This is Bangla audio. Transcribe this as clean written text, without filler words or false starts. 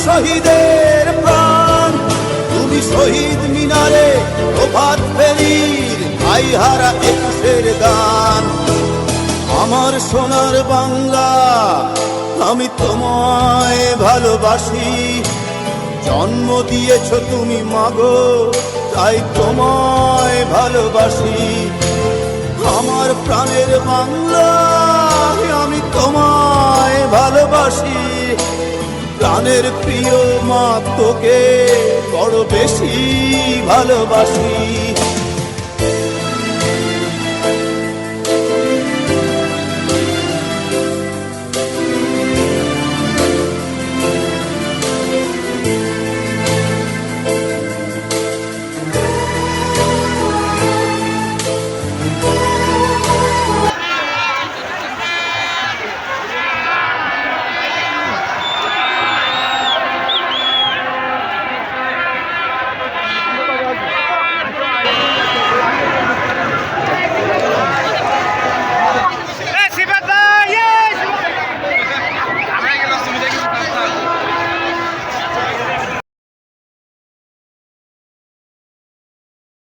শহীদের প্রাণ। তুমি শহীদ মিনারে প্রভাত ফেরির ভাইহারা একুশের গান। আমার সোনার বাংলা আমি তোমায় ভালোবাসি, জন্ম দিয়েছ তুমি মাগো তাই তোমায় ভালোবাসি। আমার প্রাণের বাংলা আমি তোমায় ভালোবাসি, প্রাণের প্রিয় মা তোকে বড় বেশি ভালোবাসি।